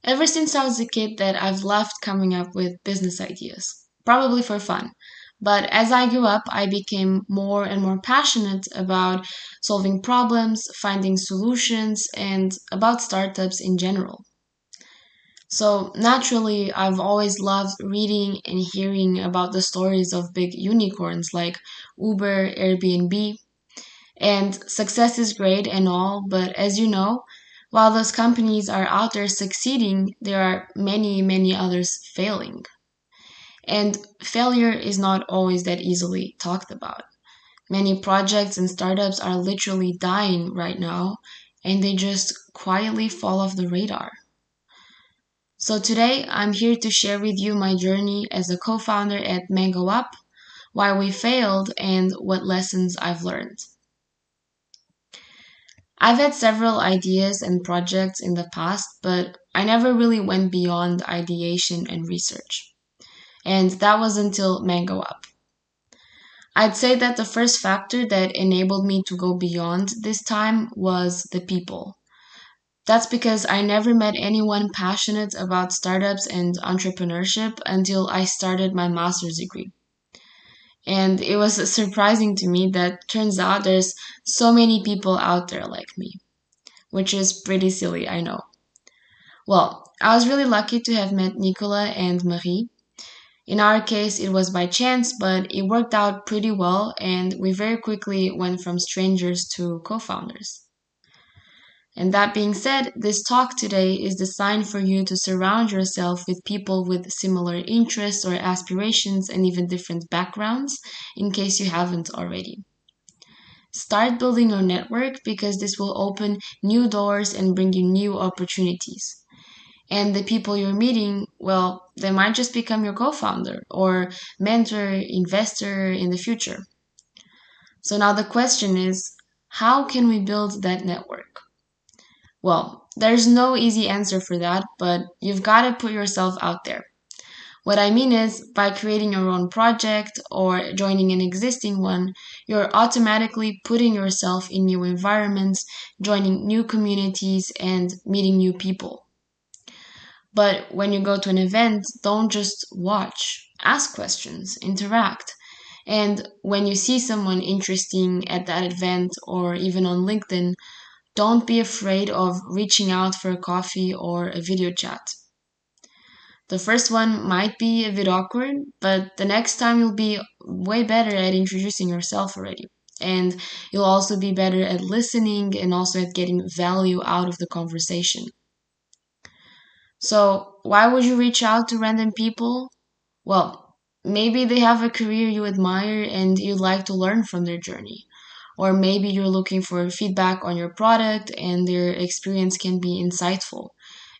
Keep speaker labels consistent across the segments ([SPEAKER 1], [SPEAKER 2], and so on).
[SPEAKER 1] Ever since I was a kid that I've loved coming up with business ideas, probably for fun. But as I grew up, I became more and more passionate about solving problems, finding solutions, and about startups in general. So naturally, I've always loved reading and hearing about the stories of big unicorns like Uber, Airbnb, and success is great and all, but as you know, while those companies are out there succeeding, there are many, many others failing. And failure is not always that easily talked about. Many projects and startups are literally dying right now, and they just quietly fall off the radar. So today, I'm here to share with you my journey as a co-founder at Mango Up, why we failed, and what lessons I've learned. I've had several ideas and projects in the past, but I never really went beyond ideation and research. And that was until Mango Up. I'd say that the first factor that enabled me to go beyond this time was the people. That's because I never met anyone passionate about startups and entrepreneurship until I started my master's degree. And it was surprising to me that turns out there's so many people out there like me, which is pretty silly, I know. Well, I was really lucky to have met Nicola and Marie. In our case, it was by chance, but it worked out pretty well, and we very quickly went from strangers to co founders. And that being said, this talk today is designed for you to surround yourself with people with similar interests or aspirations and even different backgrounds, in case you haven't already. Start building your network because this will open new doors and bring you new opportunities. And the people you're meeting, well, they might just become your co-founder or mentor, investor in the future. So now the question is, how can we build that network? Well, there's no easy answer for that, but you've got to put yourself out there. What I mean is, by creating your own project or joining an existing one, you're automatically putting yourself in new environments, joining new communities, and meeting new people. But when you go to an event, don't just watch. Ask questions, interact. And when you see someone interesting at that event or even on LinkedIn, don't be afraid of reaching out for a coffee or a video chat. The first one might be a bit awkward, but the next time you'll be way better at introducing yourself already. And you'll also be better at listening and also at getting value out of the conversation. So, why would you reach out to random people? Well, maybe they have a career you admire and you'd like to learn from their journey. Or maybe you're looking for feedback on your product and their experience can be insightful.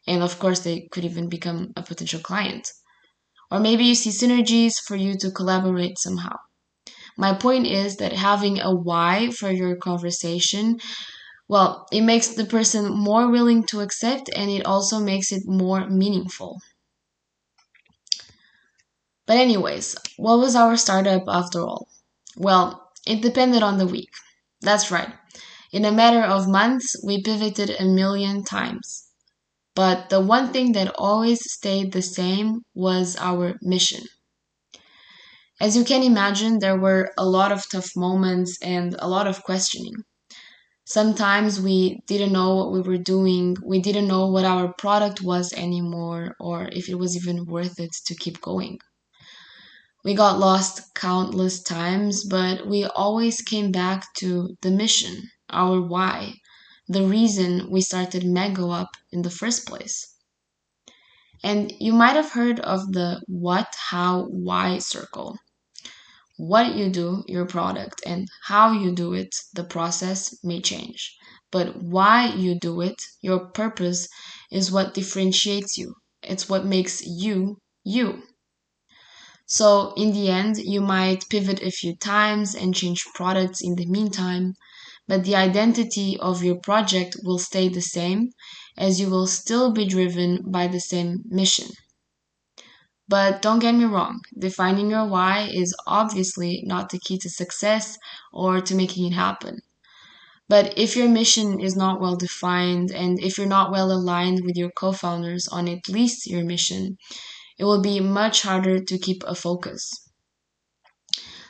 [SPEAKER 1] And of course, they could even become a potential client. Or maybe you see synergies for you to collaborate somehow. My point is that having a why for your conversation, well, it makes the person more willing to accept and it also makes it more meaningful. But anyways, what was our startup after all? Well, it depended on the week. That's right. In a matter of months, we pivoted a million times. But the one thing that always stayed the same was our mission. As you can imagine, there were a lot of tough moments and a lot of questioning. Sometimes we didn't know what we were doing, we didn't know what our product was anymore, or if it was even worth it to keep going. We got lost countless times, but we always came back to the mission, our why, the reason we started Mango Up in the first place. And you might have heard of the what, how, why circle. What you do, your product, and how you do it, the process may change. But why you do it, your purpose, is what differentiates you. It's what makes you, you. So in the end, you might pivot a few times and change products in the meantime, but the identity of your project will stay the same as you will still be driven by the same mission. But don't get me wrong, defining your why is obviously not the key to success or to making it happen. But if your mission is not well defined and if you're not well aligned with your co-founders on at least your mission, it will be much harder to keep a focus.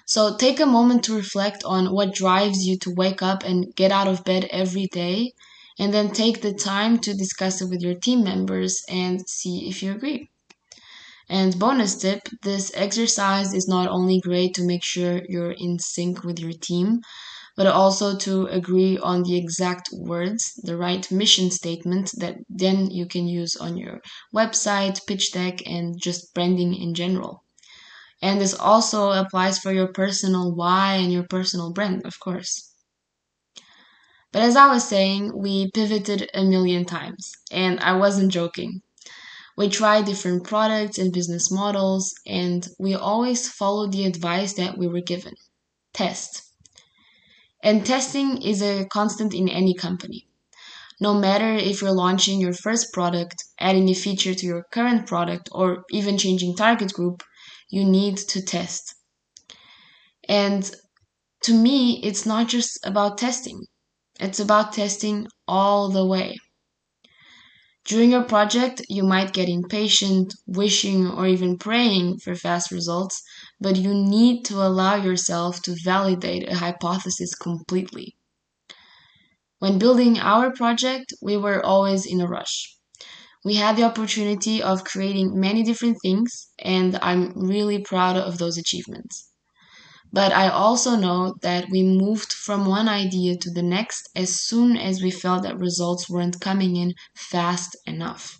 [SPEAKER 1] So take a moment to reflect on what drives you to wake up and get out of bed every day, and then take the time to discuss it with your team members and see if you agree. And bonus tip, this exercise is not only great to make sure you're in sync with your team, but also to agree on the exact words, the right mission statement that then you can use on your website, pitch deck, and just branding in general. And this also applies for your personal why and your personal brand, of course. But as I was saying, we pivoted a million times, and I wasn't joking. We tried different products and business models, and we always followed the advice that we were given. Test. And testing is a constant in any company. No matter if you're launching your first product, adding a feature to your current product, or even changing target group, you need to test. And to me, it's not just about testing. It's about testing all the way. During your project, you might get impatient, wishing, or even praying for fast results, but you need to allow yourself to validate a hypothesis completely. When building our project, we were always in a rush. We had the opportunity of creating many different things, and I'm really proud of those achievements. But I also know that we moved from one idea to the next as soon as we felt that results weren't coming in fast enough.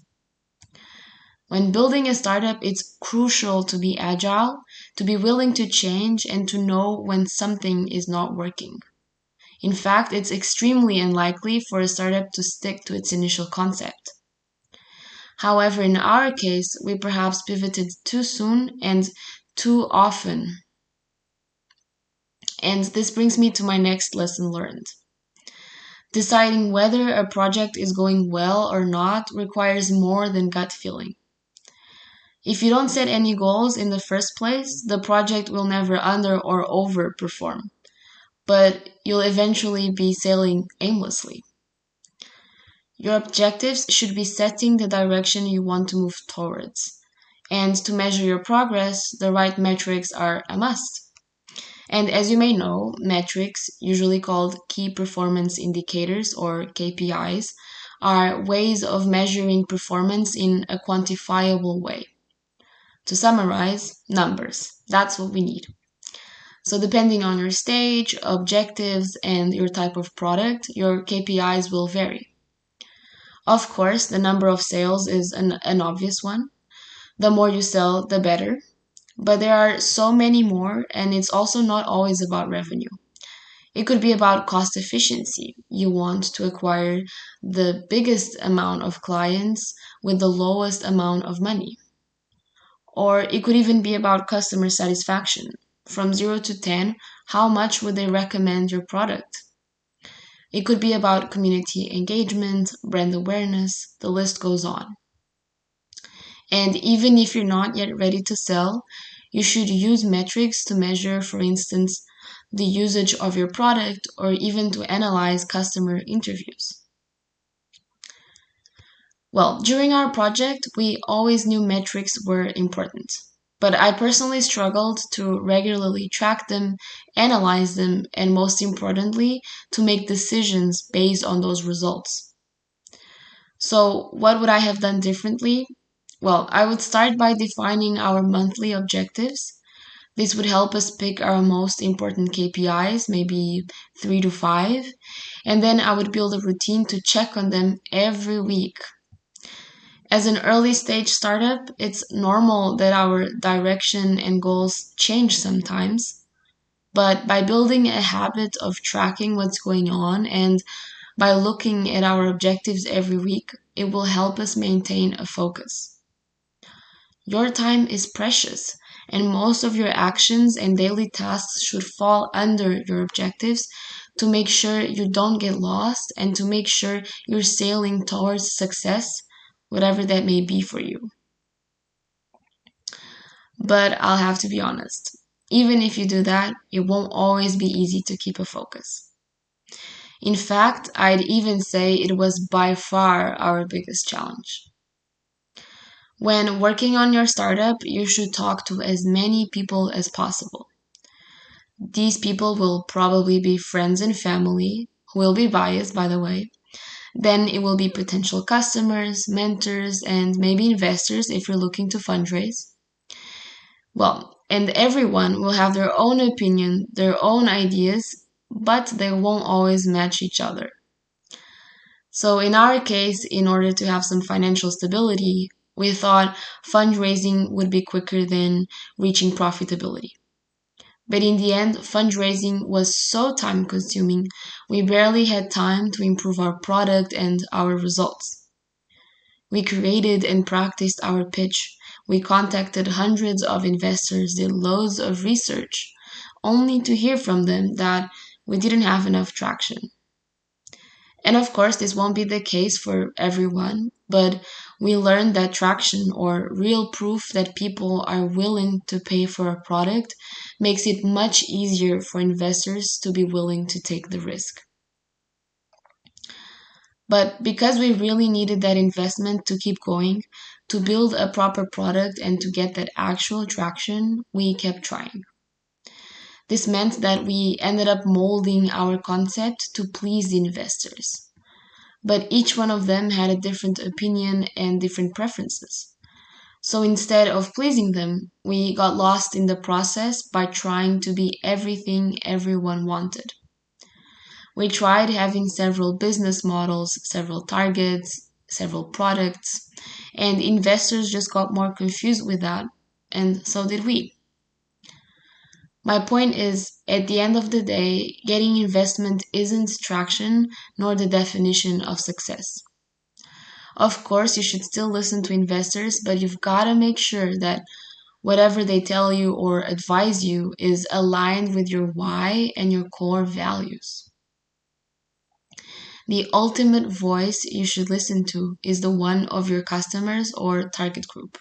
[SPEAKER 1] When building a startup, it's crucial to be agile, to be willing to change, and to know when something is not working. In fact, it's extremely unlikely for a startup to stick to its initial concept. However, in our case, we perhaps pivoted too soon and too often. And this brings me to my next lesson learned. Deciding whether a project is going well or not requires more than gut feeling. If you don't set any goals in the first place, the project will never under or overperform, but you'll eventually be sailing aimlessly. Your objectives should be setting the direction you want to move towards. And to measure your progress, the right metrics are a must. And as you may know, metrics, usually called key performance indicators or KPIs, are ways of measuring performance in a quantifiable way. To summarize, numbers. That's what we need. So depending on your stage, objectives, and your type of product, your KPIs will vary. Of course, the number of sales is an obvious one. The more you sell, the better. But there are so many more, and it's also not always about revenue. It could be about cost efficiency. You want to acquire the biggest amount of clients with the lowest amount of money. Or it could even be about customer satisfaction. From 0 to 10, how much would they recommend your product? It could be about community engagement, brand awareness, the list goes on. And even if you're not yet ready to sell, you should use metrics to measure, for instance, the usage of your product or even to analyze customer interviews. Well, during our project, we always knew metrics were important, but I personally struggled to regularly track them, analyze them, and most importantly, to make decisions based on those results. So, what would I have done differently? Well, I would start by defining our monthly objectives. This would help us pick our most important KPIs, maybe 3 to 5, and then I would build a routine to check on them every week. As an early stage startup, it's normal that our direction and goals change sometimes, but by building a habit of tracking what's going on and by looking at our objectives every week, it will help us maintain a focus. Your time is precious, and most of your actions and daily tasks should fall under your objectives to make sure you don't get lost and to make sure you're sailing towards success, whatever that may be for you. But I'll have to be honest, even if you do that, it won't always be easy to keep a focus. In fact, I'd even say it was by far our biggest challenge. When working on your startup, you should talk to as many people as possible. These people will probably be friends and family, who will be biased, by the way. Then it will be potential customers, mentors, and maybe investors if you're looking to fundraise. Well, and everyone will have their own opinion, their own ideas, but they won't always match each other. So in our case, in order to have some financial stability, we thought fundraising would be quicker than reaching profitability. But in the end, fundraising was so time consuming, we barely had time to improve our product and our results. We created and practiced our pitch. We contacted hundreds of investors, did loads of research, only to hear from them that we didn't have enough traction. And of course, this won't be the case for everyone, but we learned that traction, or real proof that people are willing to pay for a product, makes it much easier for investors to be willing to take the risk. But because we really needed that investment to keep going, to build a proper product and to get that actual traction, we kept trying. This meant that we ended up molding our concept to please the investors. But each one of them had a different opinion and different preferences. So instead of pleasing them, we got lost in the process by trying to be everything everyone wanted. We tried having several business models, several targets, several products, and investors just got more confused with that, and so did we. My point is, at the end of the day, getting investment isn't traction nor the definition of success. Of course, you should still listen to investors, but you've got to make sure that whatever they tell you or advise you is aligned with your why and your core values. The ultimate voice you should listen to is the one of your customers or target group.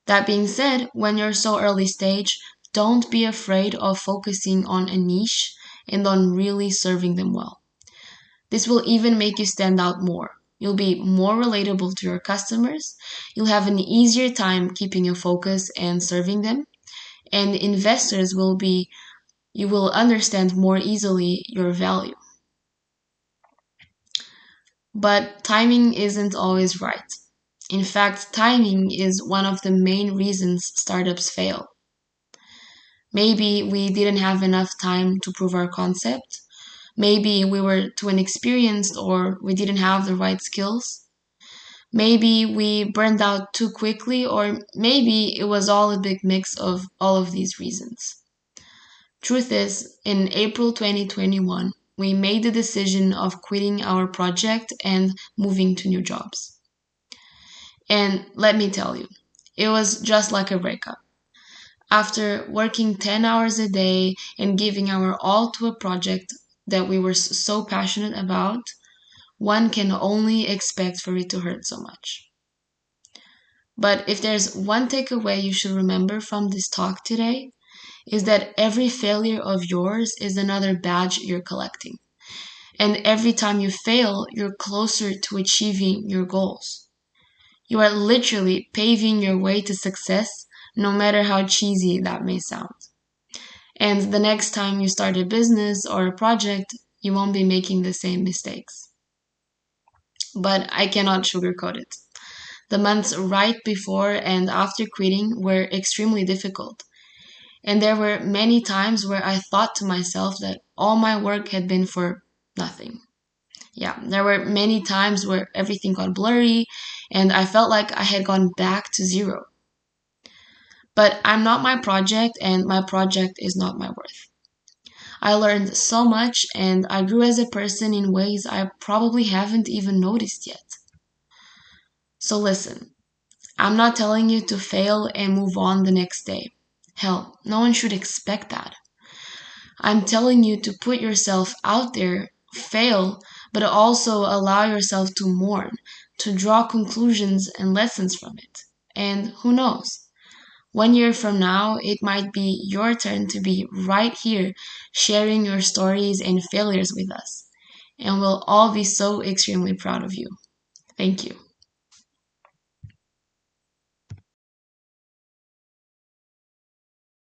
[SPEAKER 1] That being said, when you're so early stage, don't be afraid of focusing on a niche and on really serving them well. This will even make you stand out more. You'll be more relatable to your customers, you'll have an easier time keeping your focus and serving them, and investors you will understand more easily your value. But timing isn't always right. In fact, timing is one of the main reasons startups fail. Maybe we didn't have enough time to prove our concept. Maybe we were too inexperienced or we didn't have the right skills. Maybe we burned out too quickly, or maybe it was all a big mix of all of these reasons. Truth is, in April 2021, we made the decision of quitting our project and moving to new jobs. And let me tell you, it was just like a breakup. After working 10 hours a day and giving our all to a project that we were so passionate about, one can only expect for it to hurt so much. But if there's one takeaway you should remember from this talk today, is that every failure of yours is another badge you're collecting. And every time you fail, you're closer to achieving your goals. You are literally paving your way to success, no matter how cheesy that may sound. And the next time you start a business or a project, you won't be making the same mistakes. But I cannot sugarcoat it. The months right before and after quitting were extremely difficult. And there were many times where I thought to myself that all my work had been for nothing. Yeah, there were many times where everything got blurry and I felt like I had gone back to zero. But I'm not my project and my project is not my worth. I learned so much and I grew as a person in ways I probably haven't even noticed yet. So listen, I'm not telling you to fail and move on the next day. Hell, no one should expect that. I'm telling you to put yourself out there, fail, but also allow yourself to mourn, to draw conclusions and lessons from it. And who knows? 1 year from now, it might be your turn to be right here sharing your stories and failures with us. And we'll all be so extremely proud of you. Thank you.